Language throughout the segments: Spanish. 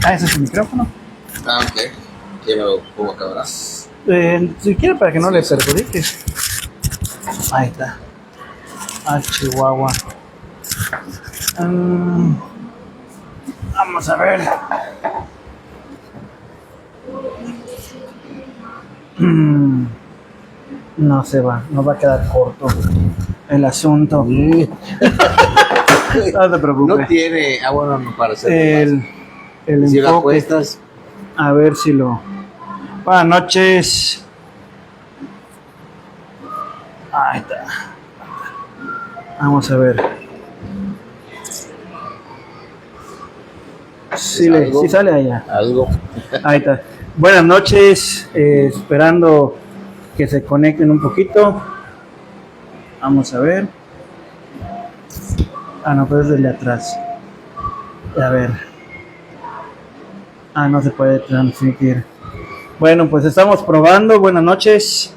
Ah, ese es el micrófono. Ah, ok. ¿Qué me lo pongo acá ahora? Si quiere, para que no le perjudiques. Ahí está. Ah, Chihuahua. Vamos a ver. No se va, no va a quedar corto el asunto. No te preocupes. No tiene. Ah, bueno, no para hacer. El Si lo enfoque. apuestas. A ver si lo. Buenas noches. Ahí está. Vamos a ver. Sí, sí sale allá. Algo. Ahí está. Buenas noches. Esperando que se conecten un poquito. Vamos a ver. Ah, no, pero es desde atrás. A ver. Ah, no se puede transmitir. Bueno, pues estamos probando. Buenas noches.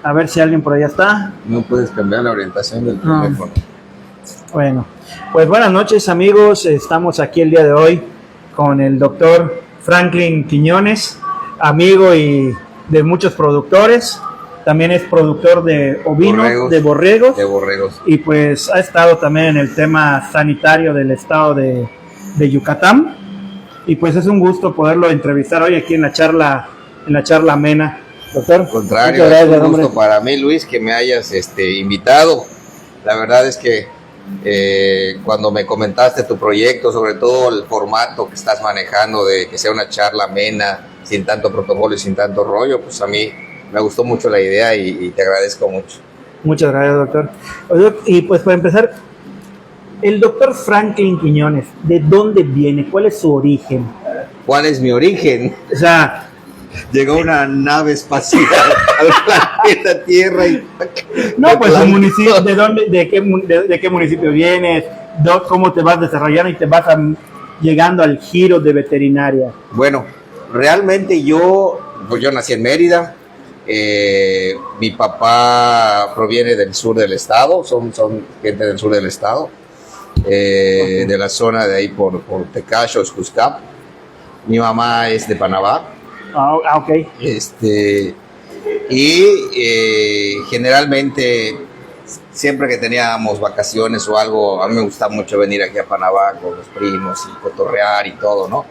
A ver si alguien por allá está. No puedes cambiar la orientación del teléfono. Bueno, pues buenas noches, amigos. Estamos aquí el día de hoy con el doctor Franklin Quiñones, amigo y de muchos productores. También es productor de ovino, de borregos. Y pues ha estado también en el tema sanitario del estado de Yucatán. Y pues es un gusto poderlo entrevistar hoy aquí en la charla amena. Doctor. Al contrario, gracias, es un gusto para mí, Luis, que me hayas invitado. La verdad es que cuando me comentaste tu proyecto, sobre todo el formato que estás manejando de que sea una charla amena, sin tanto protocolo y sin tanto rollo, pues a mí me gustó mucho la idea y te agradezco mucho. Muchas gracias, doctor. Y pues para empezar, el doctor Franklin Quiñones, ¿de dónde viene? ¿Cuál es su origen? ¿Cuál es mi origen? O sea, llegó una nave espacial al planeta Tierra y... No, pues el municipio, ¿de qué municipio vienes? ¿Cómo te vas desarrollando y te vas llegando al giro de veterinaria? Bueno, realmente yo nací en Mérida. Mi papá proviene del sur del estado, son gente del sur del estado, de la zona de ahí por Tecachos, Cuscap. Mi mamá es de Panamá. Ok. Generalmente, siempre que teníamos vacaciones o algo, a mí me gusta mucho venir aquí a Panamá con los primos y cotorrear y todo, ¿no?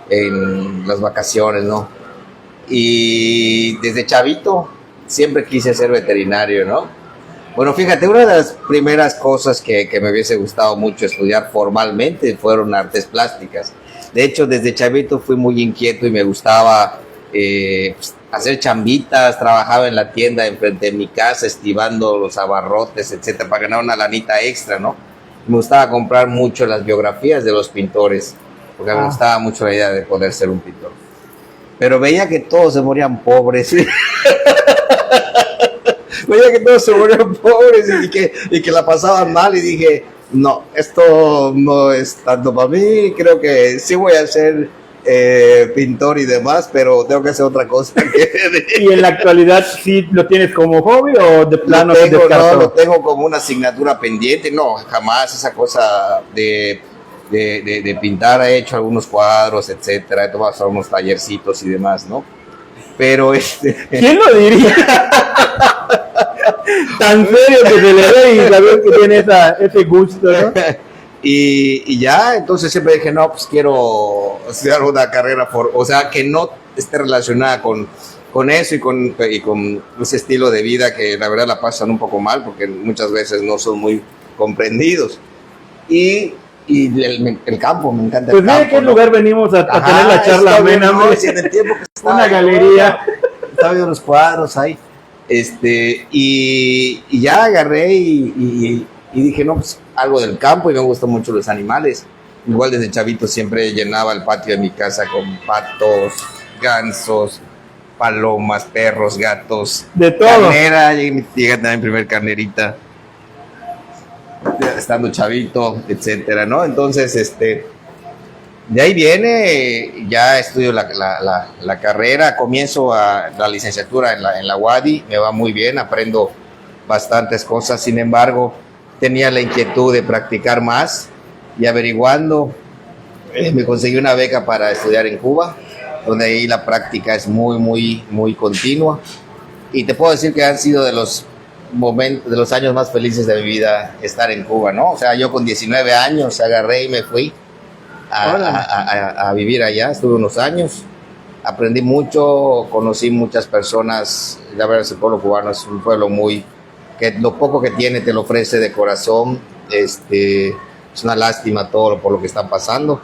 En las vacaciones, ¿no? Y desde chavito siempre quise ser veterinario, ¿no? Bueno, fíjate, una de las primeras cosas que me hubiese gustado mucho estudiar formalmente fueron artes plásticas. De hecho, desde chavito fui muy inquieto y me gustaba hacer chambitas. Trabajaba en la tienda enfrente de mi casa, estivando los abarrotes, etcétera, para ganar una lanita extra, ¿no? Me gustaba comprar mucho las biografías de los pintores, porque me gustaba mucho la idea de poder ser un pintor. Pero veía que todos se morían pobres. Veía que todos se morían pobres y que la pasaban mal, y dije, no, esto no es tanto para mí. Creo que sí voy a ser pintor y demás, pero tengo que hacer otra cosa. ¿Y en la actualidad sí lo tienes como hobby o de plano? Lo tengo como una asignatura pendiente. No, jamás esa cosa de pintar. He hecho algunos cuadros, etcétera, he tomado unos tallercitos y demás, ¿no? Pero ¿quién lo diría? Tan serio que se le ve y saber que tiene ese gusto, ¿no? Y ya, entonces siempre dije, no, pues quiero estudiar una carrera, que no esté relacionada con eso y con ese estilo de vida que la verdad la pasan un poco mal, porque muchas veces no son muy comprendidos. Y el campo, me encanta el campo. Pues mira qué lugar venimos a tener la charla amena. En el tiempo que estaba una galería. Estaba viendo los cuadros ahí. Y ya agarré y dije, no, pues algo del campo, y me gustan mucho los animales. Igual desde chavito siempre llenaba el patio de mi casa con patos, gansos, palomas, perros, gatos. De todo. Carnera, llegué a tener mi primer carnerita, estando chavito, etcétera, ¿no? Entonces, de ahí viene, ya estudio la carrera, comienzo la licenciatura en la UADY, me va muy bien, aprendo bastantes cosas. Sin embargo, tenía la inquietud de practicar más, y averiguando Me conseguí una beca para estudiar en Cuba, donde ahí la práctica es muy continua. Y te puedo decir que han sido de los momentos, de los años más felices de mi vida estar en Cuba, ¿no? O sea, yo con 19 años agarré y me fui a vivir allá, estuve unos años, aprendí mucho, conocí muchas personas. La verdad, el pueblo cubano es un pueblo que lo poco que tiene te lo ofrece de corazón. Es una lástima todo por lo que están pasando,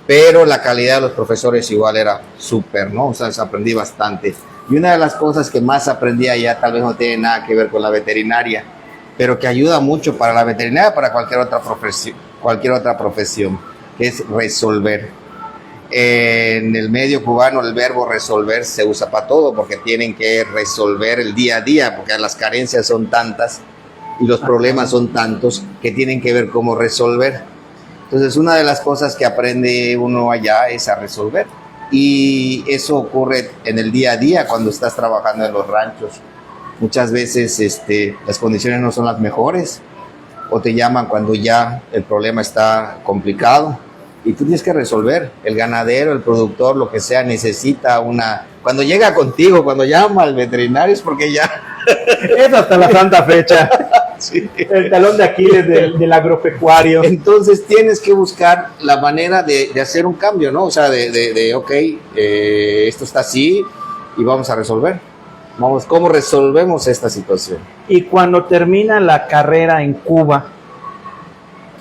pero la calidad de los profesores igual era súper, ¿no? O sea, aprendí bastante. Y una de las cosas que más aprendí allá, tal vez no tiene nada que ver con la veterinaria, pero que ayuda mucho para la veterinaria, para cualquier otra profesión, que es resolver. En el medio cubano el verbo resolver se usa para todo, porque tienen que resolver el día a día, porque las carencias son tantas y los problemas son tantos que tienen que ver cómo resolver. Entonces, una de las cosas que aprende uno allá es a resolver. Y eso ocurre en el día a día cuando estás trabajando en los ranchos. Muchas veces las condiciones no son las mejores, o te llaman cuando ya el problema está complicado y tú tienes que resolver. El ganadero, el productor, lo que sea, necesita cuando llega contigo, cuando llama al veterinario, es porque ya... Es hasta la santa fecha. Sí. El talón de Aquiles del agropecuario. Entonces tienes que buscar la manera de hacer un cambio, ¿no? O sea, ok, esto está así y vamos a resolver. ¿Cómo resolvemos esta situación? Y cuando termina la carrera en Cuba,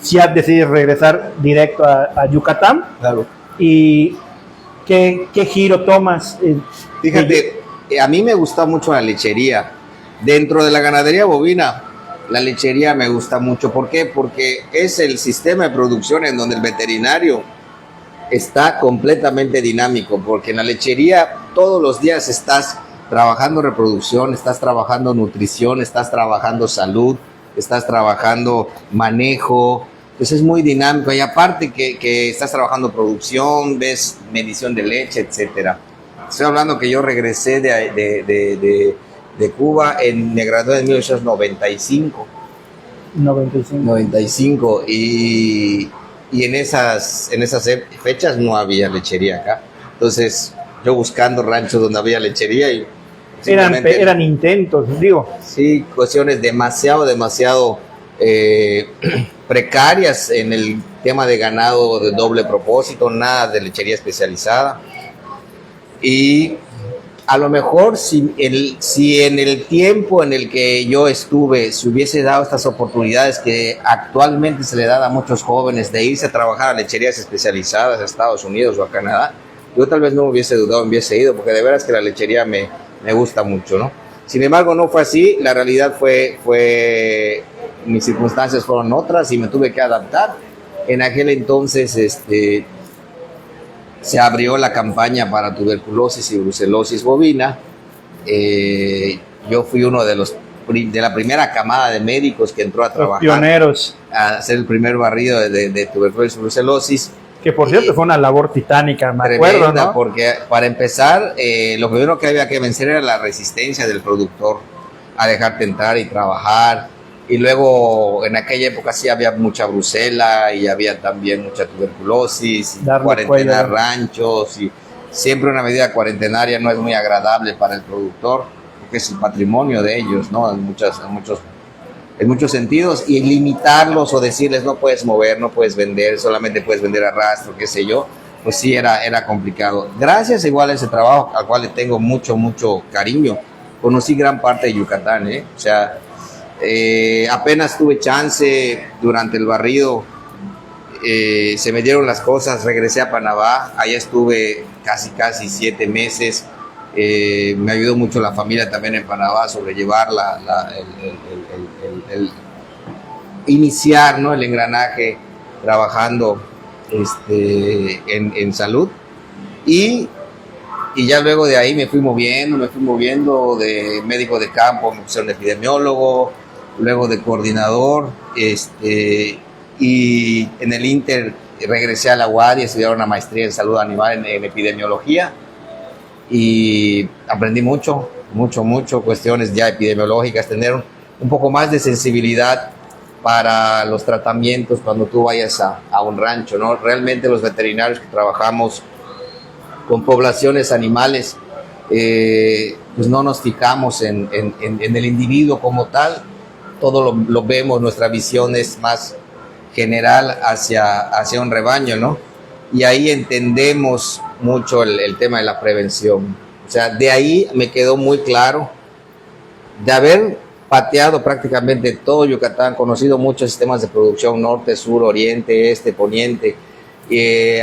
ya decides regresar directo a Yucatán. Claro. ¿Y qué giro tomas? Fíjate, a mí me gusta mucho la lechería. Dentro de la ganadería bovina, la lechería me gusta mucho. ¿Por qué? Porque es el sistema de producción en donde el veterinario está completamente dinámico, porque en la lechería todos los días estás trabajando reproducción, estás trabajando nutrición, estás trabajando salud, estás trabajando manejo. Entonces es muy dinámico, y aparte que estás trabajando producción, ves medición de leche, etcétera. Estoy hablando que yo regresé de Cuba, me gradué en 1995. 95, y en esas fechas no había lechería acá. Entonces yo buscando ranchos donde había lechería y eran intentos, digo. Sí, cuestiones demasiado precarias en el tema de ganado de doble propósito, nada de lechería especializada. Y a lo mejor si en el tiempo en el que yo estuve se hubiese dado estas oportunidades que actualmente se le dan a muchos jóvenes de irse a trabajar a lecherías especializadas a Estados Unidos o a Canadá, yo tal vez no me hubiese dudado, me hubiese ido, porque de veras que la lechería me gusta mucho, ¿no? Sin embargo, no fue así. La realidad fue mis circunstancias fueron otras y me tuve que adaptar. En aquel entonces se abrió la campaña para tuberculosis y brucelosis bovina. Yo fui uno de la primera camada de médicos que entró a trabajar. Los pioneros. A hacer el primer barrido de tuberculosis y brucelosis. Que por cierto fue una labor titánica, me acuerdo, ¿no? Porque para empezar, lo primero que había que vencer era la resistencia del productor a dejarte entrar y trabajar. Y luego en aquella época sí había mucha brucela y había también mucha tuberculosis, cuarentenar ranchos, y siempre una medida cuarentenaria no es muy agradable para el productor, porque es el patrimonio de ellos, ¿no? En muchos sentidos, y limitarlos o decirles no puedes mover, no puedes vender, solamente puedes vender a rastro, qué sé yo, pues sí era complicado. Gracias igual a ese trabajo, al cual le tengo mucho cariño, conocí gran parte de Yucatán, o sea, apenas tuve chance durante el barrido, se me dieron las cosas, regresé a Panamá, allá estuve casi 7 meses. Me ayudó mucho la familia también en Panamá a sobrellevar el iniciar, ¿no? El engranaje trabajando en salud, y ya luego de ahí me fui moviendo de médico de campo, me pusieron de epidemiólogo, luego de coordinador, y en el Inter regresé a la UAD y estudié una maestría en salud animal en epidemiología. Y aprendí mucho, cuestiones ya epidemiológicas, tener un poco más de sensibilidad para los tratamientos cuando tú vayas a un rancho, ¿no? Realmente los veterinarios que trabajamos con poblaciones animales, pues no nos fijamos en el individuo como tal, todo lo vemos, nuestra visión es más general hacia un rebaño, ¿no? Y ahí entendemos mucho el tema de la prevención. O sea, de ahí me quedó muy claro, de haber pateado prácticamente todo Yucatán, conocido muchos sistemas de producción, norte, sur, oriente, este, poniente,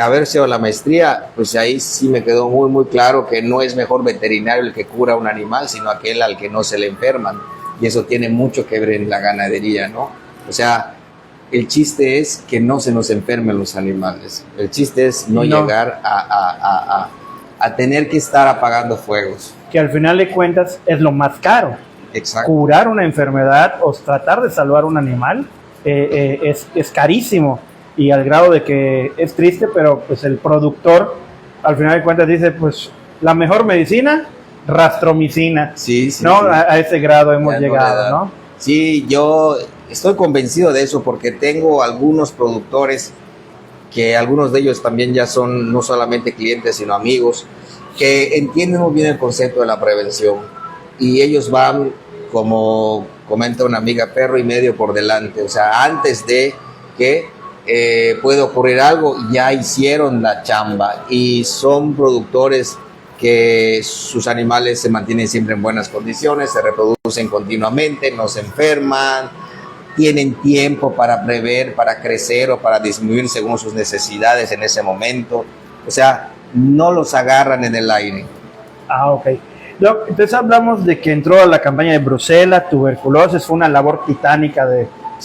haber sido la maestría, pues ahí sí me quedó muy, muy claro que no es mejor veterinario el que cura un animal, sino aquel al que no se le enferman. Y eso tiene mucho que ver en la ganadería, ¿no? O sea, el chiste es que no se nos enfermen los animales. El chiste es no llegar a tener que estar apagando fuegos. Que al final de cuentas es lo más caro. Exacto. Curar una enfermedad o tratar de salvar un animal es carísimo, y al grado de que es triste, pero pues el productor al final de cuentas dice, pues la mejor medicina, rastromicina. Sí, sí, ¿no? Sí. A ese grado hemos llegado, ¿no? Sí, yo estoy convencido de eso porque tengo algunos productores que algunos de ellos también ya son no solamente clientes sino amigos, que entienden muy bien el concepto de la prevención, y ellos van, como comenta una amiga, perro y medio por delante. O sea, antes de que puede ocurrir algo, ya hicieron la chamba, y son productores que sus animales se mantienen siempre en buenas condiciones, se reproducen continuamente, no se enferman, tienen tiempo para prever, para crecer o para disminuir según sus necesidades en ese momento. O sea, no los agarran en el aire. Ah, ok. Entonces hablamos de que entró a la campaña de Brucela, tuberculosis, fue una labor titánica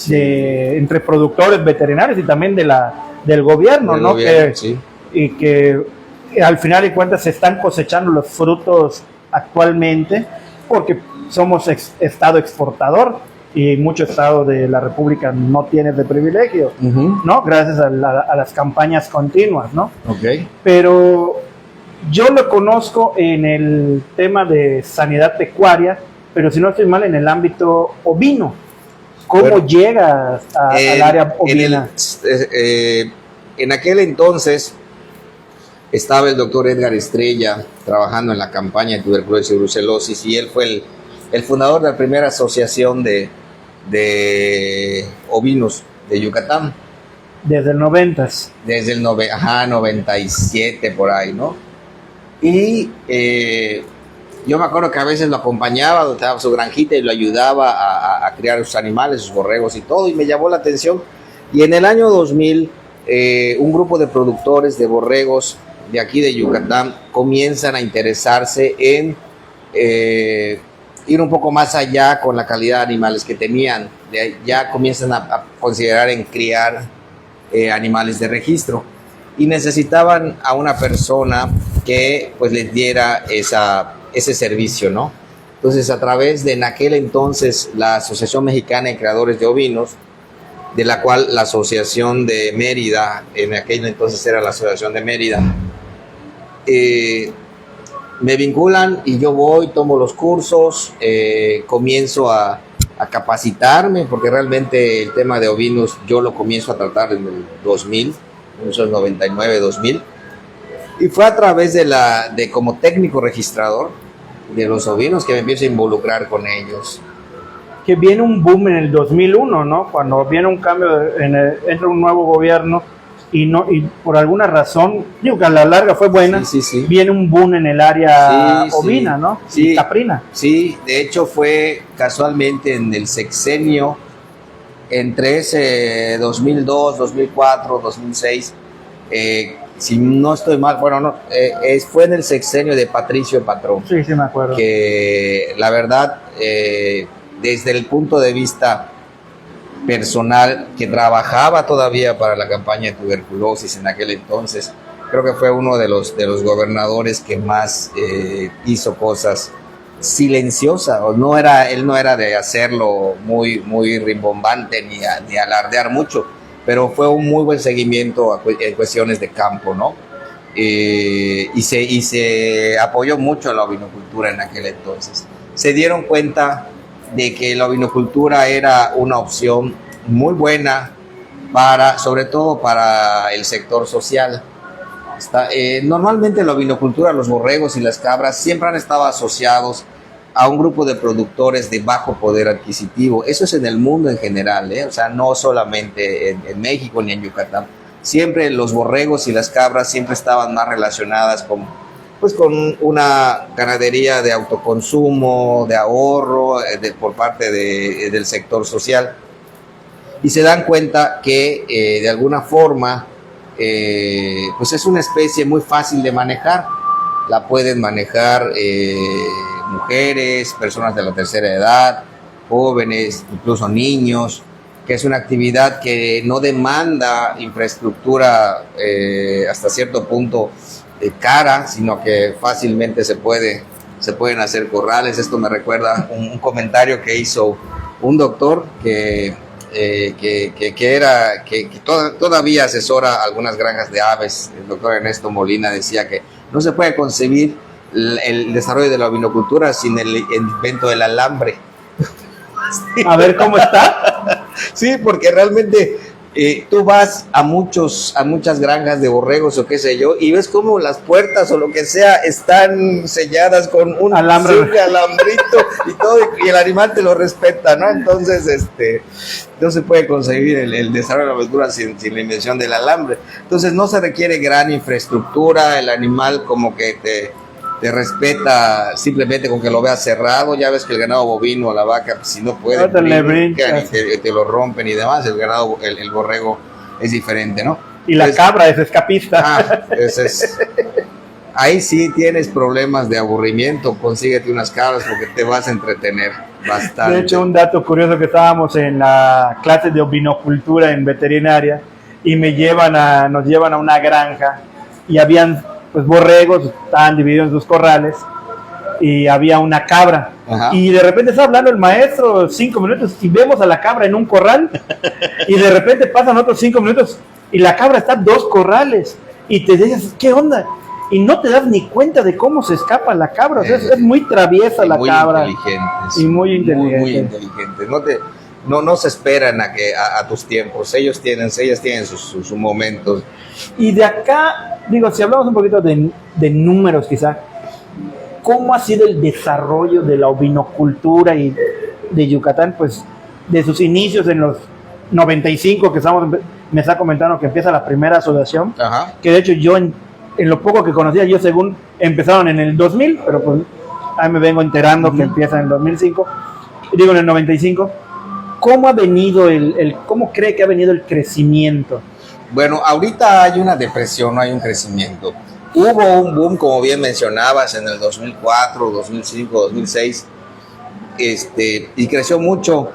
entre productores veterinarios y también del gobierno, ¿no? Gobierno, sí. Y que al final de cuentas se están cosechando los frutos actualmente, porque somos estado exportador y muchos estados de la República no tienen de privilegio, ¿no? Gracias a las campañas continuas, ¿no? Okay. Pero yo lo conozco en el tema de sanidad pecuaria, pero si no estoy mal, en el ámbito ovino. ¿Cómo llegas al área ovina? En aquel entonces estaba el doctor Edgar Estrella trabajando en la campaña de tuberculosis y brucelosis, y él fue el fundador de la primera asociación de ovinos de Yucatán. Desde el 90. Desde el 97 por ahí, ¿no? Y yo me acuerdo que a veces lo acompañaba, donde estaba su granjita, y lo ayudaba a criar sus animales, sus borregos y todo, y me llamó la atención. Y en el año 2000, un grupo de productores de borregos de aquí de Yucatán comienzan a interesarse en ir un poco más allá con la calidad de animales que tenían. Ya comienzan a considerar en criar animales de registro, y necesitaban a una persona que pues les diera ese servicio, ¿no? Entonces, a través de en aquel entonces la Asociación Mexicana de Creadores de Ovinos, de la cual la Asociación de Mérida, en aquel entonces era la Asociación de Mérida, me vinculan y yo voy, tomo los cursos, comienzo a capacitarme, porque realmente el tema de ovinos yo lo comienzo a tratar en el 2000, 1999, 2000, y fue a través de como técnico registrador de los ovinos que me empiezo a involucrar con ellos. Que viene un boom en el 2001, ¿no? Cuando viene un cambio, entra un nuevo gobierno, y por alguna razón, digo que a la larga fue buena, sí. Viene un boom en el área ovina, sí, ¿no? Sí, y caprina. Sí, de hecho fue casualmente en el sexenio, entre ese 2002, 2004, 2006, si no estoy mal, bueno, no, fue en el sexenio de Patricio Patrón. Sí, me acuerdo. Que la verdad, desde el punto de vista personal, que trabajaba todavía para la campaña de tuberculosis en aquel entonces, creo que fue uno de los gobernadores que más hizo cosas silenciosas. Él no era de hacerlo muy rimbombante ni alardear mucho, pero fue un muy buen seguimiento en cuestiones de campo, ¿no? Y se apoyó mucho a la ovinocultura en aquel entonces. Se dieron cuenta de que la ovinocultura era una opción muy buena sobre todo para el sector social. Normalmente la ovinocultura, los borregos y las cabras siempre han estado asociados a un grupo de productores de bajo poder adquisitivo. Eso es en el mundo en general, o sea, no solamente en México ni en Yucatán. Siempre los borregos y las cabras siempre estaban más relacionadas con una ganadería de autoconsumo, de ahorro, por parte del sector social. Y se dan cuenta que de alguna forma pues es una especie muy fácil de manejar. La pueden manejar mujeres, personas de la tercera edad, jóvenes, incluso niños, que es una actividad que no demanda infraestructura hasta cierto punto cara, sino que fácilmente se pueden hacer corrales. Esto me recuerda un comentario que hizo un doctor que todavía asesora algunas granjas de aves. El doctor Ernesto Molina decía que no se puede concebir el desarrollo de la ovinocultura sin el invento del alambre. A ver cómo está. Sí, porque realmente tú vas a muchas granjas de borregos o qué sé yo, y ves cómo las puertas o lo que sea están selladas con un alambrito y todo, y el animal te lo respeta, ¿no? Entonces, no se puede concebir el desarrollo de la aventura sin la invención del alambre. Entonces no se requiere gran infraestructura, el animal como que te respeta simplemente con que lo veas cerrado. Ya ves que el ganado bovino, la vaca, pues, si no puede, brincan y te lo rompen y demás. El ganado, el borrego es diferente, ¿no? Y la cabra es escapista. Ahí sí tienes problemas de aburrimiento, consíguete unas cabras porque te vas a entretener bastante. De hecho, un dato curioso, que estábamos en la clase de ovinocultura en veterinaria y nos llevan a una granja y habían pues borregos, estaban divididos en sus corrales y había una cabra. Ajá. Y de repente está hablando el maestro 5 minutos y vemos a la cabra en un corral y de repente pasan otros 5 minutos y la cabra está en 2 corrales y te dices, ¿qué onda? Y no te das ni cuenta de cómo se escapa la cabra. O sea, es muy traviesa la cabra. Y muy inteligente. Muy inteligente. No se esperan a tus tiempos. Ellas tienen sus momentos. Y de acá, si hablamos un poquito de números quizá, ¿cómo ha sido el desarrollo de la ovinocultura y de Yucatán? Pues de sus inicios en los 95, me está comentando que empieza la primera asociación. Ajá. Que de hecho yo en lo poco que conocía, yo según empezaron en el 2000, pero pues ahí me vengo enterando que empieza en el 2005, en el 95. ¿Cómo ha venido cómo cree que ha venido el crecimiento? Bueno, ahorita hay una depresión, no hay un crecimiento. Hubo un boom, como bien mencionabas, en el 2004, 2005, 2006, y creció mucho,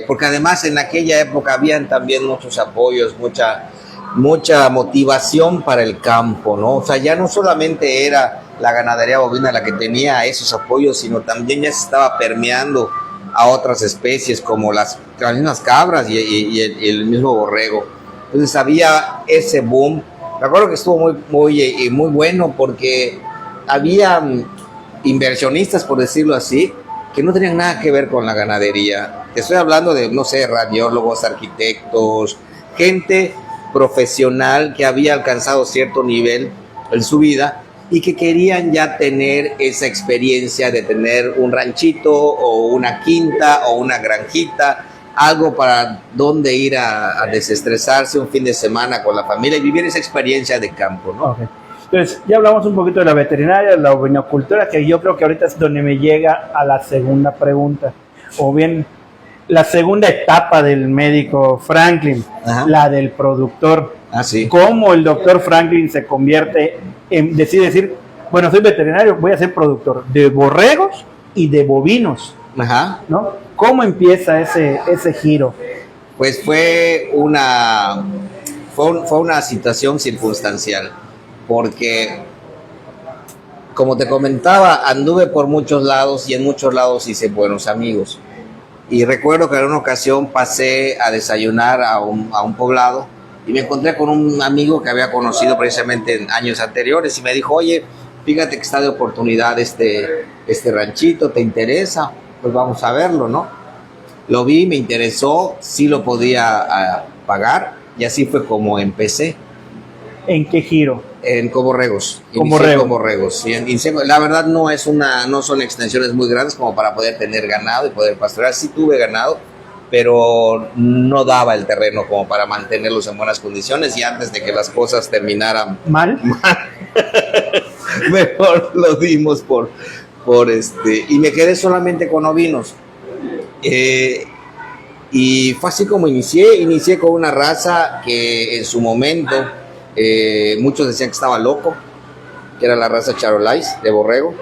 porque además en aquella época habían también muchos apoyos, mucha motivación para el campo, ¿no? O sea, ya no solamente era la ganadería bovina la que tenía esos apoyos, sino también ya se estaba permeando a otras especies como las mismas cabras y el mismo borrego. Entonces había ese boom. Me acuerdo que estuvo muy bueno porque había inversionistas, por decirlo así, que no tenían nada que ver con la ganadería. Te estoy hablando de, no sé, radiólogos, arquitectos, gente profesional que había alcanzado cierto nivel en su vida y que querían ya tener esa experiencia de tener un ranchito o una quinta o una granjita, algo para donde ir a desestresarse un fin de semana con la familia y vivir esa experiencia de campo, ¿no? Okay. Entonces, ya hablamos un poquito de la veterinaria, de la ovinocultura, que yo creo que ahorita es donde me llega a la segunda pregunta, o bien la segunda etapa del médico Franklin. Ajá. La del productor. Sí. ¿Cómo el doctor Franklin se convierte decide decir, bueno, soy veterinario, voy a ser productor de borregos y de bovinos? Ajá. ¿No? ¿Cómo empieza ese giro? Pues fue una situación circunstancial, porque, como te comentaba, anduve por muchos lados y en muchos lados hice buenos amigos. Y recuerdo que en una ocasión pasé a desayunar a un poblado y me encontré con un amigo que había conocido precisamente en años anteriores y me dijo, oye, fíjate que está de oportunidad este ranchito, ¿te interesa? Pues vamos a verlo, ¿no? Lo vi, me interesó, sí lo podía pagar y así fue como empecé. ¿En qué giro? En Coborregos. Coborregos. Sí, la verdad no son extensiones muy grandes como para poder tener ganado y poder pastorear. Sí tuve ganado, pero no daba el terreno como para mantenerlos en buenas condiciones y antes de que las cosas terminaran mal, mejor lo dimos y me quedé solamente con ovinos. Y fue así como inicié con una raza que en su momento muchos decían que estaba loco, que era la raza Charolais de borrego.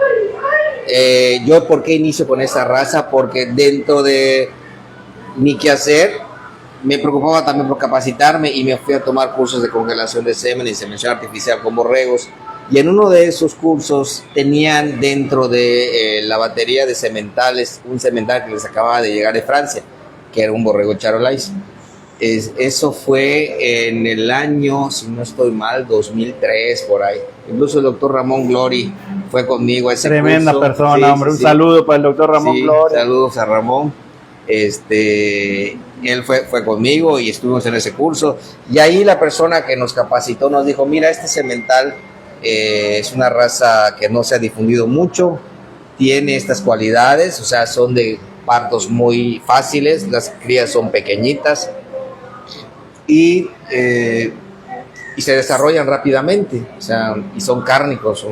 Yo, ¿por qué inicio con esa raza? Porque dentro de mi quehacer me preocupaba también por capacitarme y me fui a tomar cursos de congelación de semen y seminación artificial con borregos. Y en uno de esos cursos tenían dentro de la batería de sementales un semental que les acababa de llegar de Francia, que era un borrego Charolais. Eso fue en el año, si no estoy mal, 2003, por ahí. Incluso el doctor Ramón Glory fue conmigo a ese tremenda curso. persona, Sí, hombre. Un saludo para el doctor Ramón Glory. Saludos a Ramón. Él fue conmigo y estuvimos en ese curso. Y ahí la persona que nos capacitó nos dijo, mira, este semental es una raza que no se ha difundido mucho, tiene estas cualidades, o sea, son de partos muy fáciles, las crías son pequeñitas y se desarrollan rápidamente, o sea, y son cárnicos,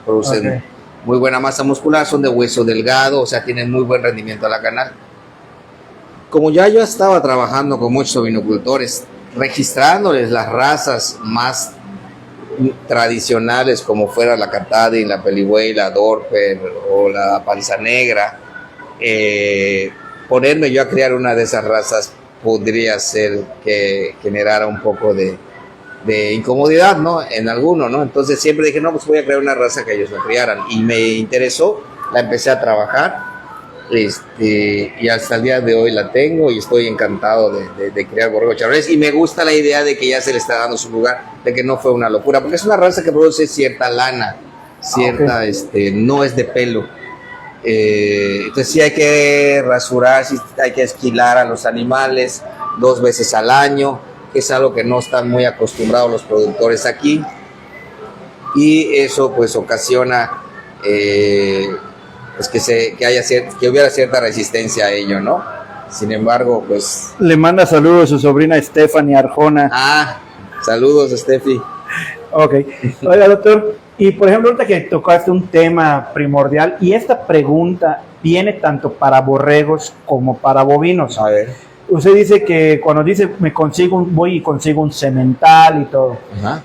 producen muy buena masa muscular, son de hueso delgado, o sea, tienen muy buen rendimiento a la canal. Como ya yo estaba trabajando con muchos ovinocultores, registrándoles las razas más tradicionales como fuera la Catadi, la Peliway, la Dorper o la Panza Negra, ponerme yo a criar una de esas razas podría ser que generara un poco de incomodidad, ¿no? En alguno, ¿no? Entonces siempre dije, no, pues voy a crear una raza que ellos la criaran y me interesó, la empecé a trabajar y hasta el día de hoy la tengo y estoy encantado de criar borrego charolais y me gusta la idea de que ya se le está dando su lugar, de que no fue una locura, porque es una raza que produce cierta lana, no es de pelo. Entonces sí hay que rasurar, sí hay que esquilar a los animales 2 veces al año, que es algo que no están muy acostumbrados los productores aquí, y eso pues ocasiona pues que hubiera cierta resistencia a ello, ¿no? Sin embargo, pues... Le manda saludos a su sobrina Stephanie Arjona. Saludos, Steffi. Ok. Oiga, doctor, y por ejemplo, ahorita que tocaste un tema primordial, y esta pregunta viene tanto para borregos como para bovinos. A ver. Usted dice que cuando dice voy y consigo un semental y todo. Ajá.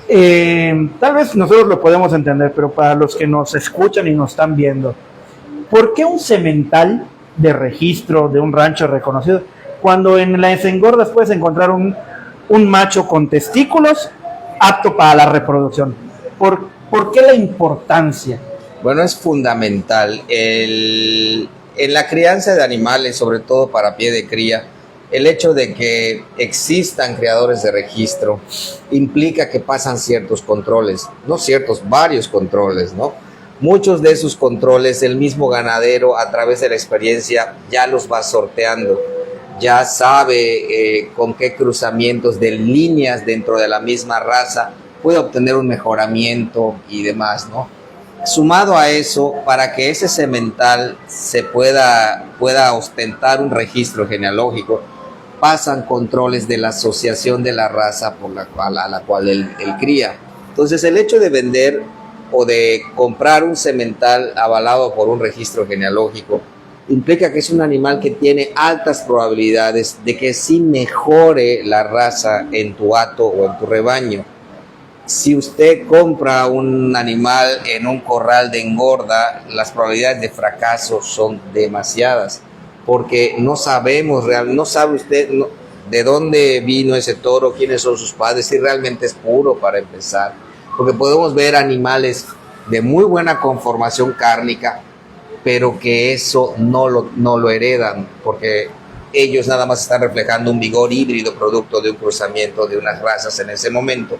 Tal vez nosotros lo podemos entender, pero para los que nos escuchan y nos están viendo, ¿por qué un semental de registro de un rancho reconocido cuando en las engordas puedes encontrar un macho con testículos apto para la reproducción? ¿Por qué la importancia? Bueno, es fundamental. En la crianza de animales, sobre todo para pie de cría, el hecho de que existan criadores de registro implica que pasan ciertos controles, varios controles, ¿no? Muchos de esos controles el mismo ganadero a través de la experiencia ya los va sorteando, ya sabe con qué cruzamientos de líneas dentro de la misma raza puede obtener un mejoramiento y demás, ¿no? Sumado a eso, para que ese semental se pueda ostentar un registro genealógico, pasan controles de la asociación de la raza a la cual él cría. Entonces, el hecho de vender o de comprar un semental avalado por un registro genealógico implica que es un animal que tiene altas probabilidades de que sí mejore la raza en tu hato o en tu rebaño. Si usted compra un animal en un corral de engorda, las probabilidades de fracaso son demasiadas, porque no sabemos no sabe usted de dónde vino ese toro, quiénes son sus padres, si realmente es puro para empezar, porque podemos ver animales de muy buena conformación cárnica, pero que eso no lo heredan, porque ellos nada más están reflejando un vigor híbrido producto de un cruzamiento de unas razas en ese momento,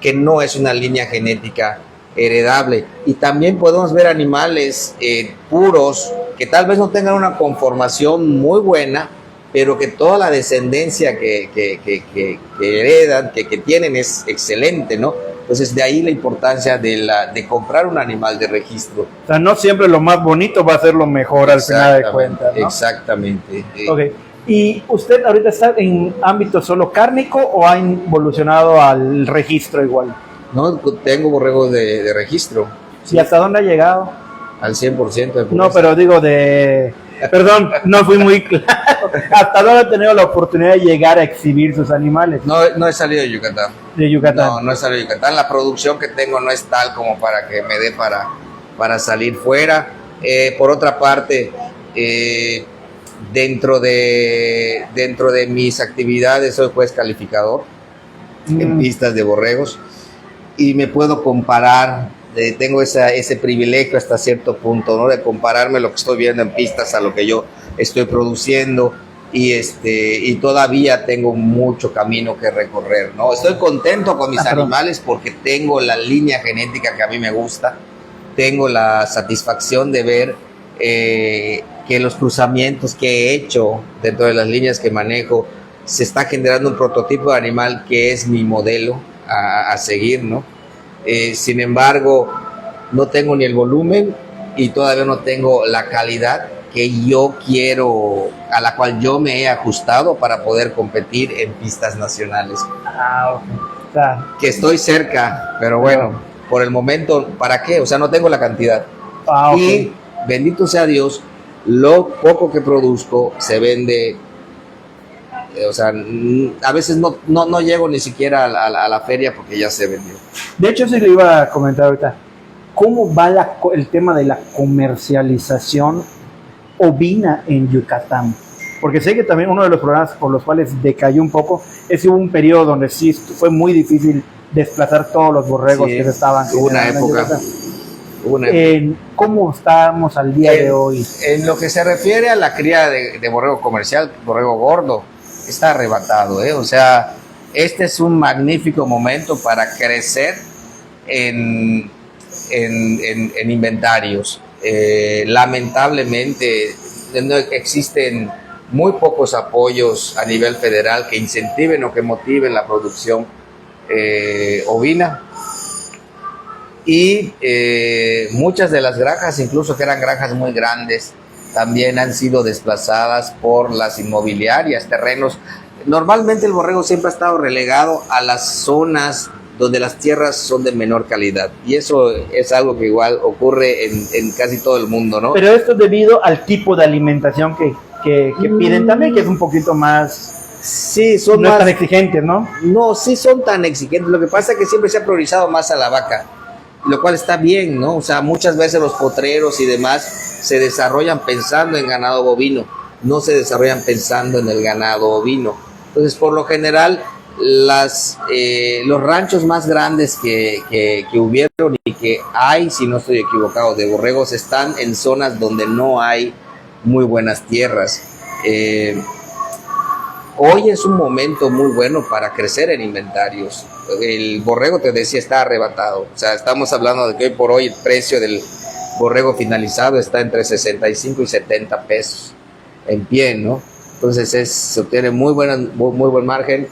que no es una línea genética heredable. Y también podemos ver animales puros que tal vez no tengan una conformación muy buena, pero que toda la descendencia que heredan, que tienen es excelente, ¿no? Entonces de ahí la importancia de comprar un animal de registro. O sea, no siempre lo más bonito va a ser lo mejor al final de cuentas, ¿no? Exactamente. Ok. ¿Y usted ahorita está en ámbito solo cárnico o ha evolucionado al registro igual? No, tengo borregos de registro. ¿Y hasta dónde ha llegado? Al 100%. No, pero digo de... Perdón, no fui muy claro. ¿Hasta dónde ha tenido la oportunidad de llegar a exhibir sus animales? No he salido de Yucatán. De Yucatán. No he salido de Yucatán. La producción que tengo no es tal como para que me dé para salir fuera. Por otra parte, dentro de mis actividades soy juez calificador en pistas de borregos y me puedo comparar, tengo ese privilegio hasta cierto punto, ¿no? De compararme lo que estoy viendo en pistas a lo que yo estoy produciendo y todavía tengo mucho camino que recorrer, ¿no? Estoy contento con mis animales porque tengo la línea genética que a mí me gusta, tengo la satisfacción de ver que los cruzamientos que he hecho dentro de las líneas que manejo se está generando un prototipo de animal que es mi modelo a seguir, ¿no? Sin embargo, no tengo ni el volumen y todavía no tengo la calidad que yo quiero, a la cual yo me he ajustado para poder competir en pistas nacionales. Okay. Que estoy cerca, pero bueno, por el momento, ¿para qué? O sea, no tengo la cantidad. Okay. Y bendito sea Dios, lo poco que produzco se vende, o sea, a veces no llego ni siquiera a la feria porque ya se vendió. De hecho, sí le iba a comentar ahorita, ¿cómo va el tema de la comercialización ovina en Yucatán? Porque sé que también uno de los problemas por los cuales decayó un poco es que hubo un periodo donde sí fue muy difícil desplazar todos los borregos que se estaban generando en Yucatán. ¿Cómo estamos al día de hoy? En lo que se refiere a la cría de borrego comercial, borrego gordo, está arrebatado, ¿eh? O sea, este es un magnífico momento para crecer en inventarios. Lamentablemente no existen muy pocos apoyos a nivel federal que incentiven o que motiven la producción ovina. Y muchas de las granjas, incluso que eran granjas muy grandes, también han sido desplazadas por las inmobiliarias, terrenos. Normalmente el borrego siempre ha estado relegado a las zonas donde las tierras son de menor calidad. Y eso es algo que igual ocurre en casi todo el mundo, ¿no? Pero esto es debido al tipo de alimentación que piden también, que es un poquito más... Sí, son no más... tan exigentes, ¿no? No, sí son tan exigentes. Lo que pasa es que siempre se ha priorizado más a la vaca, lo cual está bien, ¿no? O sea, muchas veces los potreros y demás se desarrollan pensando en ganado bovino, no se desarrollan pensando en el ganado ovino. Entonces, por lo general, los ranchos más grandes que hubieron y que hay, si no estoy equivocado, de borregos, están en zonas donde no hay muy buenas tierras. Hoy es un momento muy bueno para crecer en inventarios. El borrego, te decía, está arrebatado. O sea, estamos hablando de que hoy por hoy el precio del borrego finalizado está entre 65 y 70 pesos en pie, ¿no? Entonces se obtiene muy buen margen.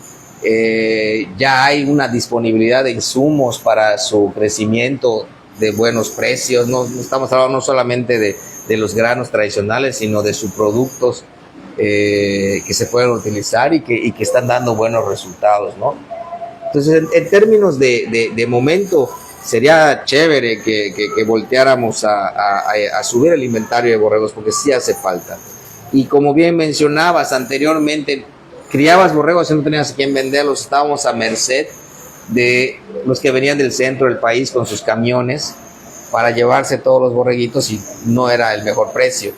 Ya hay una disponibilidad de insumos para su crecimiento de buenos precios. No estamos hablando no solamente de los granos tradicionales, sino de subproductos que se pueden utilizar y que están dando buenos resultados, ¿no? Entonces, en términos de momento, sería chévere que volteáramos a subir el inventario de borregos, porque sí hace falta. Y como bien mencionabas anteriormente, criabas borregos y no tenías a quién venderlos, estábamos a merced de los que venían del centro del país con sus camiones para llevarse todos los borreguitos y no era el mejor precio.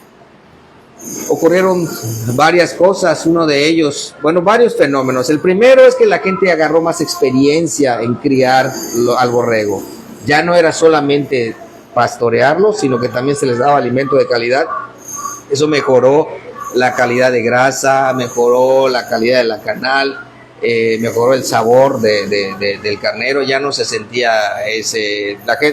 Ocurrieron varias cosas, uno de ellos, varios fenómenos. El primero es que la gente agarró más experiencia en criar al borrego. Ya no era solamente pastorearlo, sino que también se les daba alimento de calidad. Eso mejoró la calidad de grasa, mejoró la calidad de la canal, mejoró el sabor del carnero. Ya no se sentía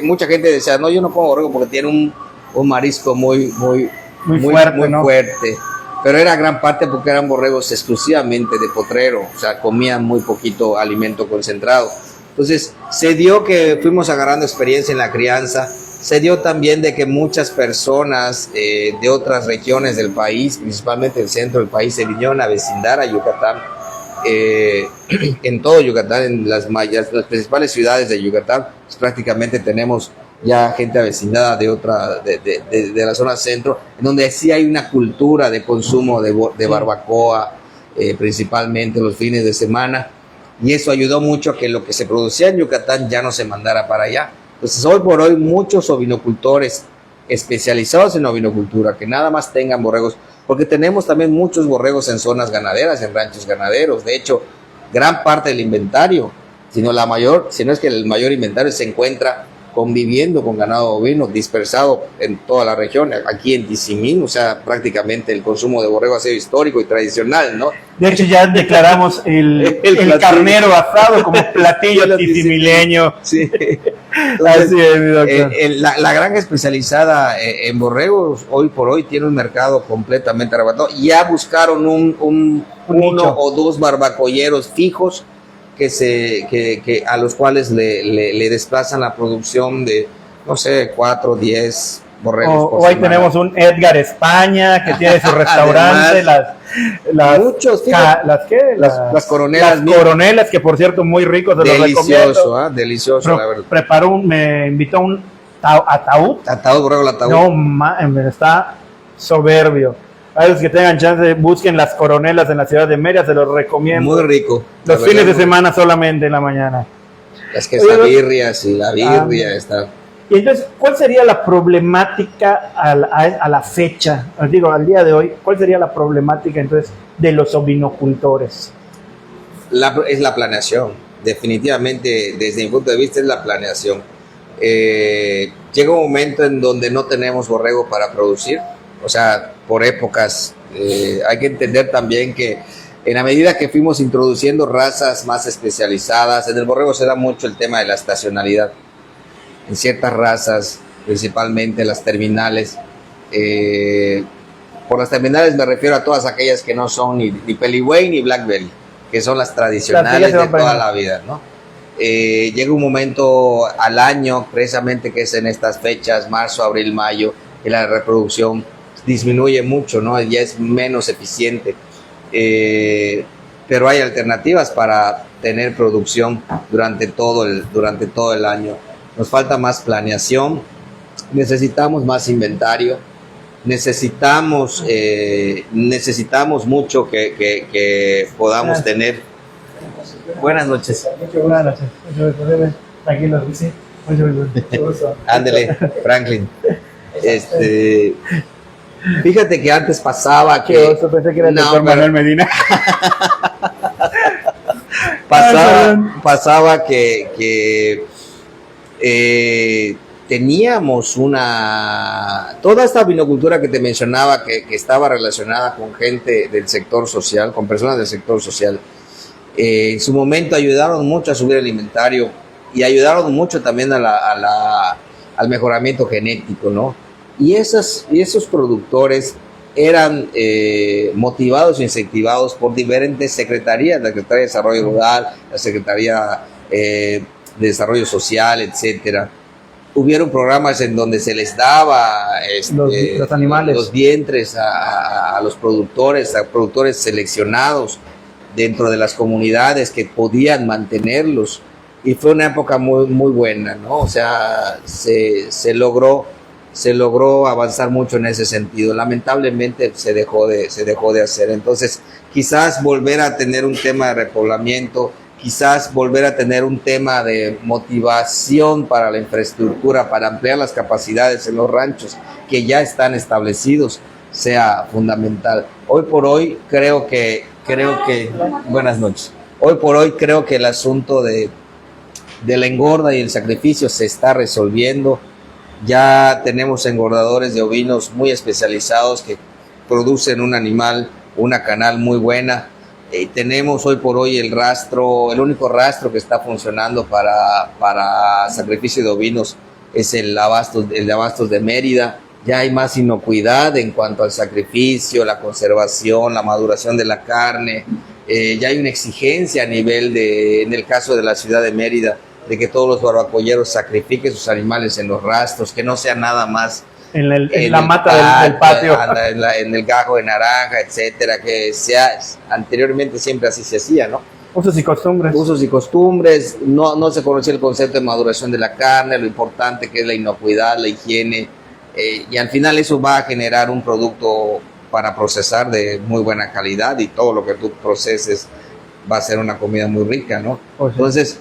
mucha gente decía, no, yo no como borrego porque tiene un marisco muy muy fuerte, ¿no? fuerte. Pero era gran parte porque eran borregos exclusivamente de potrero, o sea, comían muy poquito alimento concentrado. Entonces, se dio que fuimos agarrando experiencia en la crianza, se dio también de que muchas personas de otras regiones del país, principalmente el centro del país, se vinieron a vecindar a Yucatán, en todo Yucatán, en las principales ciudades de Yucatán, pues prácticamente tenemos ya gente avecindada de la zona centro, en donde sí hay una cultura de consumo de barbacoa, principalmente los fines de semana, y eso ayudó mucho a que lo que se producía en Yucatán ya no se mandara para allá. Entonces hoy por hoy muchos ovinocultores especializados en ovinocultura, que nada más tengan borregos, porque tenemos también muchos borregos en zonas ganaderas, en ranchos ganaderos. De hecho, gran parte del inventario, si no es que el mayor inventario, se encuentra conviviendo con ganado bovino dispersado en toda la región. Aquí en Tizimín, o sea, prácticamente el consumo de borrego ha sido histórico y tradicional, ¿no? De hecho, ya declaramos el carnero asado como platillo tizimileño. Sí. Así es, mi doctor. La granja especializada en borregos hoy por hoy tiene un mercado completamente arrebatado. Ya buscaron uno o dos barbacoyeros fijos que a los cuales le desplazan la producción de, no sé, 4 o 10 borregos por hoy semana. tenemos un Edgar España que tiene su restaurante, las coronelas. Las coronelas, que por cierto muy ricos, se los recomiendo. Delicioso, la verdad. Me invitó a un ataúd. Borrego al ataúd. No, está soberbio. A los que tengan chance, busquen las coronelas en la ciudad de Mérida, se los recomiendo. Muy rico. Los fines de semana solamente en la mañana. Las quesadillas y la birria está. Y entonces, ¿cuál sería la problemática a la fecha? Digo, al día de hoy, ¿cuál sería la problemática entonces de los ovinocultores? Es la planeación. Definitivamente, desde mi punto de vista, es la planeación. Llega un momento en donde no tenemos borrego para producir. O sea, por épocas, hay que entender también que en la medida que fuimos introduciendo razas más especializadas, en el borrego se da mucho el tema de la estacionalidad. En ciertas razas, principalmente las terminales, por las terminales me refiero a todas aquellas que no son ni Peligüey ni Blackberry, que son las tradicionales de toda la vida, ¿no? Llega un momento al año, precisamente que es en estas fechas, marzo, abril, mayo, que la reproducción disminuye mucho, ¿no? Ya es menos eficiente, pero hay alternativas para tener producción durante todo el año. Nos falta más planeación, necesitamos más inventario, necesitamos mucho que podamos tener. Buenas noches. Buenas noches. Tranquilos, sí. Mucho gusto. Ándele, Franklin. Fíjate que antes pasaba que... Pensé que era el doctor Manuel Medina. pasaba que teníamos toda esta vinocultura que te mencionaba, que estaba relacionada con gente del sector social, con personas del sector social. En su momento ayudaron mucho a subir el inventario y ayudaron mucho también al mejoramiento genético, ¿no? Y esos productores eran motivados e incentivados por diferentes secretarías, la Secretaría de Desarrollo Rural, la Secretaría de Desarrollo Social, etcétera. Hubieron programas en donde se les daba los animales, los vientres a los productores, a productores seleccionados dentro de las comunidades que podían mantenerlos, y fue una época muy, muy buena, ¿no? O sea, se logró avanzar mucho en ese sentido. Lamentablemente se dejó de hacer. Entonces, quizás volver a tener un tema de repoblamiento, quizás volver a tener un tema de motivación para la infraestructura, para ampliar las capacidades en los ranchos que ya están establecidos, sea fundamental. Hoy por hoy creo que buenas noches. Hoy por hoy creo que el asunto de la engorda y el sacrificio se está resolviendo. Ya tenemos engordadores de ovinos muy especializados que producen un animal, una canal muy buena. Tenemos hoy por hoy el único rastro que está funcionando para sacrificio de ovinos es el de Abastos de Mérida. ya hay más inocuidad en cuanto al sacrificio, la conservación, la maduración de la carne. Ya hay una exigencia a nivel de, en el caso de la ciudad de Mérida, de que todos los barbacoyeros sacrifiquen sus animales en los rastros, que no sea nada más en la mata del patio, en el gajo de naranja, etcétera, que sea, anteriormente siempre así se hacía, ¿no? Usos y costumbres. Usos y costumbres, no se conocía el concepto de maduración de la carne, lo importante que es la inocuidad, la higiene, y al final eso va a generar un producto para procesar de muy buena calidad, y todo lo que tú proceses va a ser una comida muy rica, ¿no? Pues sí. Entonces,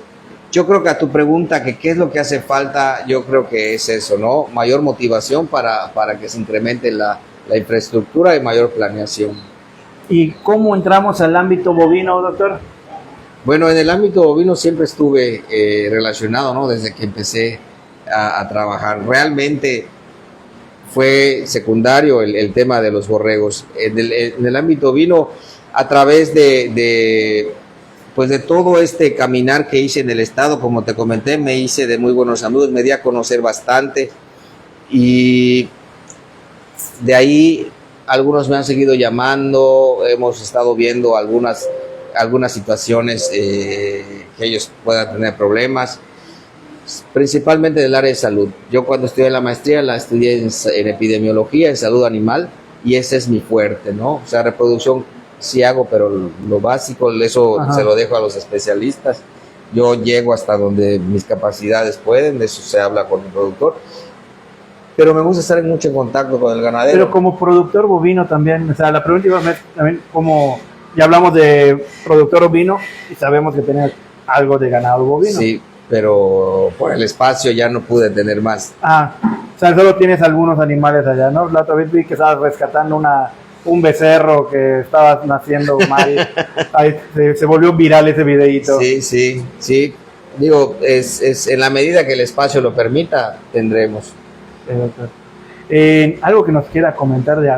yo creo que a tu pregunta, que qué es lo que hace falta, yo creo que es eso, ¿no? Mayor motivación para que se incremente la infraestructura y mayor planeación. ¿Y cómo entramos al ámbito bovino, doctor? Bueno, en el ámbito bovino siempre estuve relacionado, ¿no? Desde que empecé a trabajar. Realmente fue secundario el tema de los borregos. En el ámbito bovino, a través pues de todo este caminar que hice en el estado, como te comenté, me hice de muy buenos amigos, me di a conocer bastante, y de ahí algunos me han seguido llamando, hemos estado viendo algunas situaciones que ellos puedan tener problemas, principalmente del área de salud. Yo cuando estudié la maestría la estudié en epidemiología, en salud animal, y ese es mi fuerte, ¿no? O sea, reproducción sí hago, pero lo básico, eso se lo dejo a los especialistas. Yo llego hasta donde mis capacidades pueden, de eso se habla con el productor. Pero me gusta estar mucho en contacto con el ganadero. Pero como productor bovino también, o sea, la pregunta iba también, como ya hablamos de productor bovino y sabemos que tenés algo de ganado bovino. Sí, pero por el espacio ya no pude tener más. O sea, solo tienes algunos animales allá, ¿no? La otra vez vi que estabas rescatando un becerro que estaba naciendo mal. Ahí se volvió viral ese videíto. Sí. Digo, es en la medida que el espacio lo permita, tendremos. Algo que nos quiera comentar de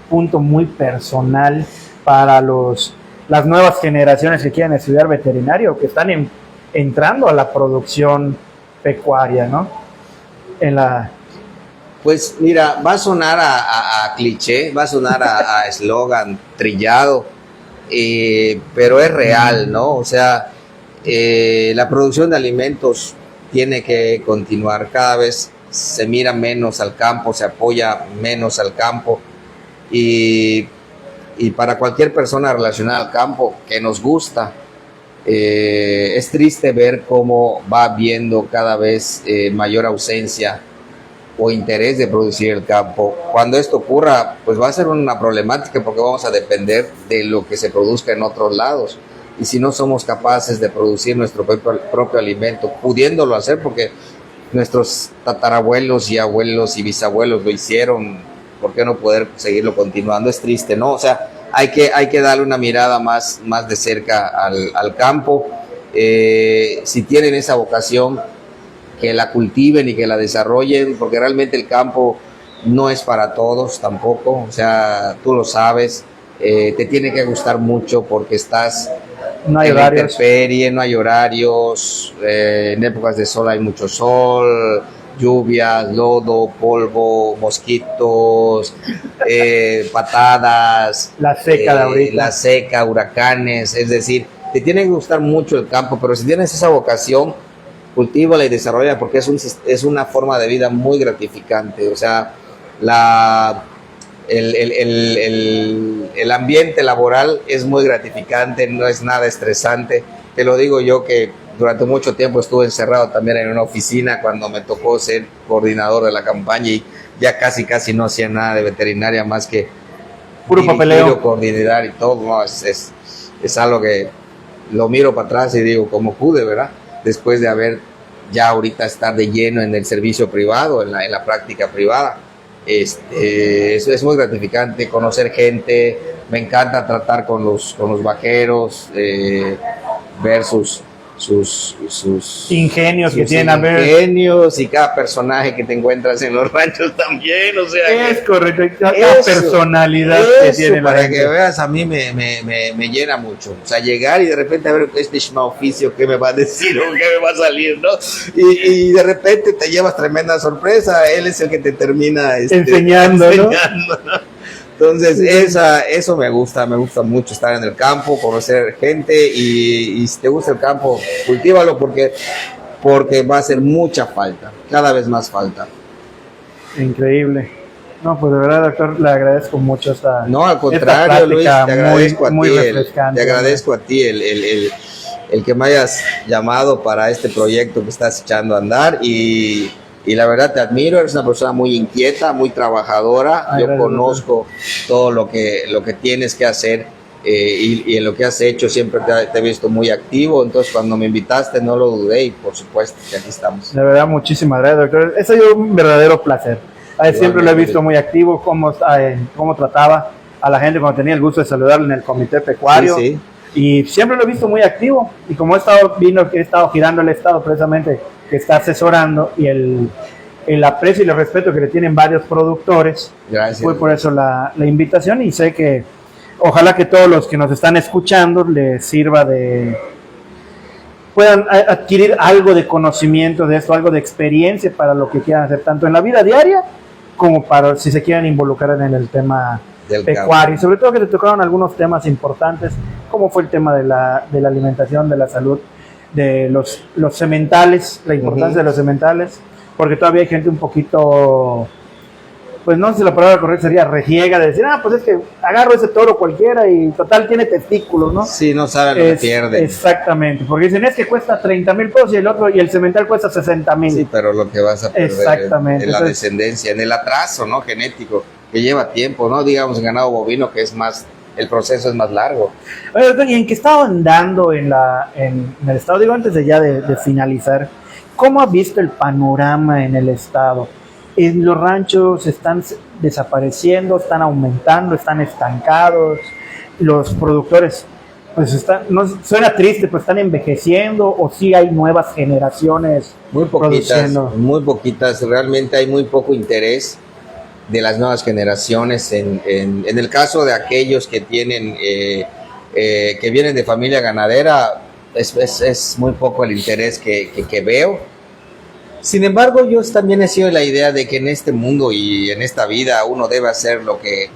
punto muy personal para las nuevas generaciones que quieren estudiar veterinario, que están entrando a la producción pecuaria, ¿no? Pues mira, va a sonar a cliché, va a sonar a eslogan trillado, pero es real, ¿no? O sea, la producción de alimentos tiene que continuar. Cada vez se mira menos al campo, se apoya menos al campo, y para cualquier persona relacionada al campo que nos gusta, es triste ver cómo va habiendo cada vez mayor ausencia o interés de producir el campo. Cuando esto ocurra, pues va a ser una problemática, porque vamos a depender de lo que se produzca en otros lados, y si no somos capaces de producir nuestro propio alimento, pudiéndolo hacer, porque nuestros tatarabuelos y abuelos y bisabuelos lo hicieron, ¿por qué no poder seguirlo continuando? Es triste, ¿no? O sea, hay que darle una mirada más de cerca al campo. Si tienen esa vocación, que la cultiven y que la desarrollen, porque realmente el campo no es para todos tampoco. O sea, tú lo sabes, te tiene que gustar mucho, porque estás no hay en la horarios. intemperie, no hay horarios, en épocas de sol hay mucho sol, lluvias, lodo, polvo, mosquitos, patadas, la seca de ahorita. La seca, huracanes. Es decir, te tiene que gustar mucho el campo, pero si tienes esa vocación, cultívala y desarrolla, porque es una forma de vida muy gratificante. O sea, el ambiente laboral es muy gratificante, no es nada estresante. Te lo digo yo, que durante mucho tiempo estuve encerrado también en una oficina cuando me tocó ser coordinador de la campaña, y ya casi no hacía nada de veterinaria más que puro papeleo, coordinar y todo. No, es algo que lo miro para atrás y digo, ¿cómo pude, verdad? Después de haber ya ahorita estar de lleno en el servicio privado, en la práctica privada. Eso es muy gratificante, conocer gente. Me encanta tratar con los vaqueros, ver sus sus ingenios que tienen a ver. Ingenios y cada personaje que te encuentras en los ranchos también, o sea. Es correcto, cada personalidad que tiene la para gente. que veas, a mí me llena mucho. O sea, llegar y de repente a ver este oficio, qué me va a decir o qué me va a salir, ¿no? Y de repente te llevas tremenda sorpresa, él es el que te termina enseñando, ¿no? Entonces, eso me gusta mucho estar en el campo, conocer gente y si te gusta el campo, cultívalo porque va a hacer mucha falta, cada vez más falta. Increíble. No, pues de verdad, doctor, le agradezco mucho esta. No, al contrario, Luis, te agradezco muy a ti, refrescante. te agradezco a ti el que me hayas llamado para este proyecto que estás echando a andar y la verdad te admiro, eres una persona muy inquieta, muy trabajadora. Yo conozco todo lo que tienes que hacer y en lo que has hecho siempre te he visto muy activo, entonces cuando me invitaste no lo dudé y por supuesto que aquí estamos. De verdad, muchísimas gracias, doctor. Eso es un verdadero placer. Siempre lo he visto muy activo, cómo trataba a la gente cuando tenía el gusto de saludarle en el comité pecuario. Sí, sí. Y siempre lo he visto muy activo y como he estado girando el estado precisamente que está asesorando y el aprecio y el respeto que le tienen varios productores. Gracias. Fue por eso la invitación y sé que ojalá que todos los que nos están escuchando les sirva puedan adquirir algo de conocimiento de esto, algo de experiencia para lo que quieran hacer, tanto en la vida diaria como para si se quieren involucrar en el tema del pecuario. Y sobre todo que te tocaron algunos temas importantes, como fue el tema de la alimentación, de la salud, de los sementales, la importancia de los sementales, porque todavía hay gente un poquito, pues no sé si la palabra correcta sería rejiega, de decir, pues es que agarro ese toro cualquiera y total tiene testículos, ¿no? Sí, no saben lo que pierde. Exactamente, porque dicen, es que cuesta 30,000 pesos y el semental cuesta 60,000. Sí, pero lo que vas a perder exactamente. En la descendencia, en el atraso, ¿no? Genético, que lleva tiempo, ¿no? Digamos en ganado bovino, que es más, el proceso es más largo. Oye, doctor, ¿y en qué estado andando en el estado? Digo, antes de finalizar, ¿cómo ha visto el panorama en el estado? Los ranchos están desapareciendo, están aumentando, están estancados, los productores, pues no suena triste, pues están envejeciendo, o sí hay nuevas generaciones produciendo. Muy poquitas, realmente hay muy poco interés de las nuevas generaciones en el caso de aquellos que tienen que vienen de familia ganadera, es muy poco el interés que veo. Sin embargo, yo también he sido de la idea de que en este mundo y en esta vida uno debe hacer lo que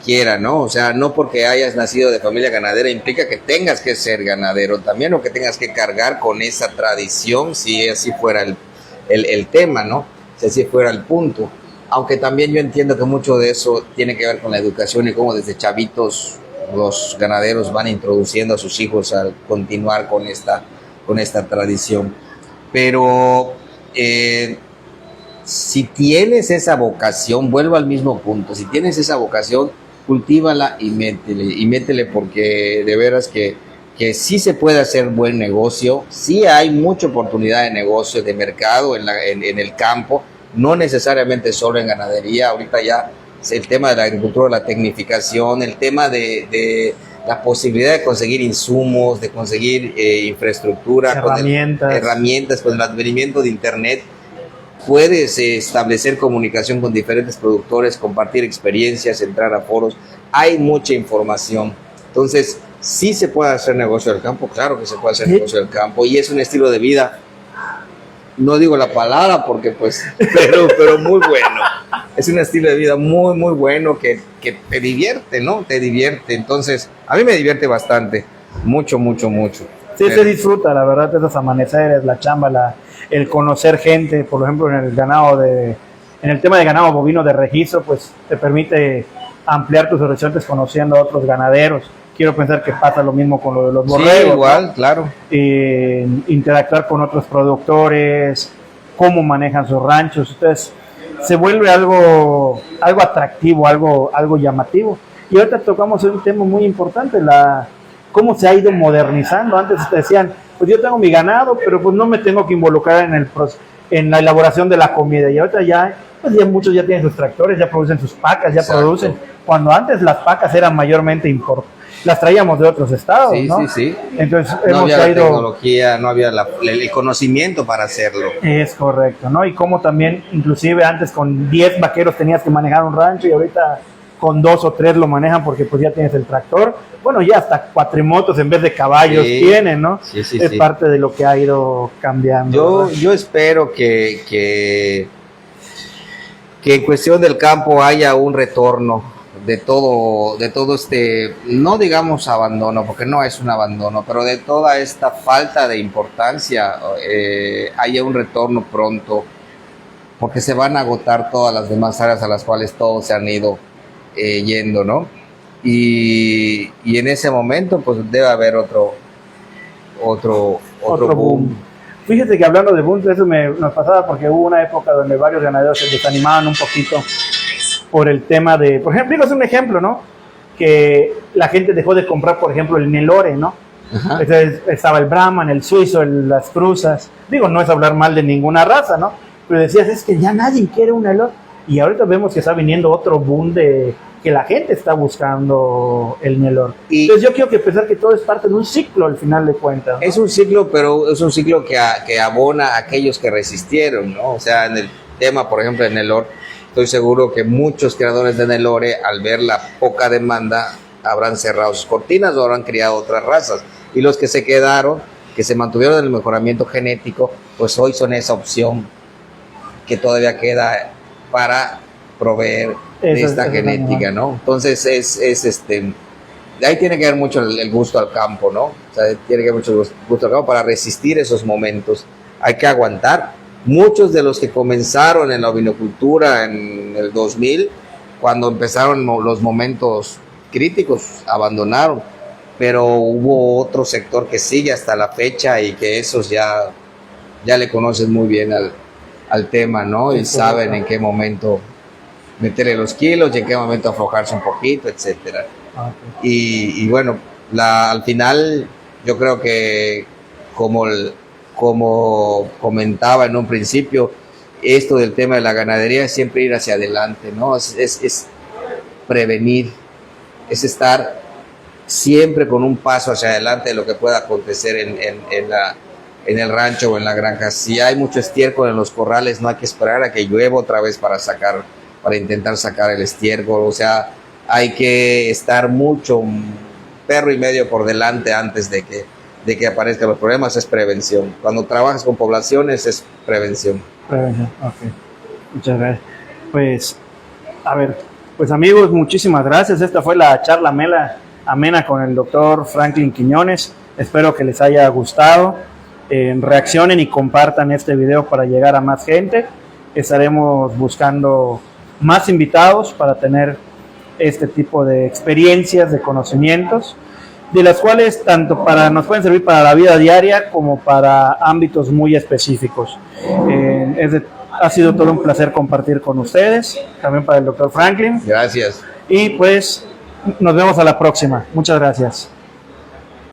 quiera, ¿no? O sea, no porque hayas nacido de familia ganadera implica que tengas que ser ganadero también o que tengas que cargar con esa tradición, si así fuera el tema, ¿no? Si así fuera el punto. Aunque también yo entiendo que mucho de eso tiene que ver con la educación y cómo desde chavitos los ganaderos van introduciendo a sus hijos al continuar con esta tradición. Pero si tienes esa vocación, vuelvo al mismo punto, si tienes esa vocación, cultívala y métele porque de veras que sí se puede hacer buen negocio, sí hay mucha oportunidad de negocio, de mercado en el campo, no necesariamente solo en ganadería. Ahorita ya el tema de la agricultura, la tecnificación, el tema de la posibilidad de conseguir insumos, de conseguir infraestructura, herramientas, con el advenimiento de internet, puedes establecer comunicación con diferentes productores, compartir experiencias, entrar a foros, hay mucha información. Entonces, sí se puede hacer negocio del campo, claro que se puede hacer negocio del campo, y es un estilo de vida, no digo la palabra porque pues, pero muy bueno. Es un estilo de vida muy, muy bueno que te divierte, ¿no? Te divierte. Entonces, a mí me divierte bastante. Mucho, mucho, mucho. Sí, se disfruta, la verdad, esos amaneceres, la chamba, el conocer gente. Por ejemplo, en el tema de ganado bovino de registro, pues te permite ampliar tus horizontes conociendo a otros ganaderos. Quiero pensar que pasa lo mismo con lo de los borregos. Sí, igual, ¿no? Claro. Interactuar con otros productores, cómo manejan sus ranchos. Entonces, se vuelve algo atractivo, algo llamativo. Y ahorita tocamos un tema muy importante, cómo se ha ido modernizando. Antes te decían, pues yo tengo mi ganado, pero pues no me tengo que involucrar en la elaboración de la comida. Y ahorita ya muchos ya tienen sus tractores, ya producen sus pacas, ya producen. Cuando antes las pacas eran mayormente las traíamos de otros estados, Sí, ¿no? sí, sí. Entonces No hemos había la traído... tecnología, no había el conocimiento para hacerlo. Es correcto, ¿no? Y como también, inclusive antes con 10 vaqueros tenías que manejar un rancho y ahorita con 2 o 3 lo manejan porque pues ya tienes el tractor. Bueno, ya hasta cuatrimotos en vez de caballos Sí, tienen, ¿no? sí, sí, Es sí. parte de lo que ha ido cambiando. Yo espero que en cuestión del campo haya un retorno de todo este, no digamos abandono, porque no es un abandono, pero de toda esta falta de importancia, haya un retorno pronto, porque se van a agotar todas las demás áreas a las cuales todos se han ido yendo, ¿no? Y en ese momento, pues debe haber otro boom. Fíjate que hablando de boom, eso nos pasaba porque hubo una época donde varios ganaderos se desanimaban un poquito por el tema de, por ejemplo, digo, es un ejemplo, ¿no? Que la gente dejó de comprar, por ejemplo, el Nelore, ¿no? Ajá. Entonces, estaba el Brahman, el suizo, las cruzas. Digo, no es hablar mal de ninguna raza, ¿no? Pero decías, es que ya nadie quiere un Nelore. Y ahorita vemos que está viniendo otro boom de que la gente está buscando el Nelore. Entonces yo quiero pensar que todo es parte de un ciclo al final de cuentas, ¿no? Es un ciclo, pero es un ciclo que abona a aquellos que resistieron, ¿no? O sea, en el tema, por ejemplo, de Nelore, estoy seguro que muchos creadores de Nelore, al ver la poca demanda, habrán cerrado sus cortinas o habrán criado otras razas. Y los que se quedaron, que se mantuvieron en el mejoramiento genético, pues hoy son esa opción que todavía queda para proveer de esta genética, ¿no? Entonces de ahí tiene que haber mucho el gusto al campo, ¿no? O sea, tiene que haber mucho gusto al campo para resistir esos momentos. Hay que aguantar. Muchos de los que comenzaron en la ovinocultura en el 2000, cuando empezaron los momentos críticos, abandonaron, pero hubo otro sector que sigue hasta la fecha y que esos ya le conocen muy bien al tema, ¿no? Y saben en qué momento meterle los kilos y en qué momento aflojarse un poquito, etcétera. Y bueno, al final yo creo que como comentaba en un principio, esto del tema de la ganadería es siempre ir hacia adelante, ¿no? Es prevenir, es estar siempre con un paso hacia adelante de lo que pueda acontecer en el rancho o en la granja. Si hay mucho estiércol en los corrales, no hay que esperar a que llueva otra vez para intentar sacar el estiércol. O sea, hay que estar un perro y medio por delante antes de que aparezcan los problemas. Es prevención. Cuando trabajas con poblaciones es prevención. Prevención, ok. Muchas gracias. Pues, a ver, pues amigos, muchísimas gracias. Esta fue la charla amena con el doctor Franklin Quiñones. Espero que les haya gustado. Reaccionen y compartan este video para llegar a más gente. Estaremos buscando más invitados para tener este tipo de experiencias, de conocimientos, de las cuales nos pueden servir para la vida diaria como para ámbitos muy específicos. Ha sido todo un placer compartir con ustedes, también para el doctor Franklin. Gracias. Y pues nos vemos a la próxima. Muchas gracias.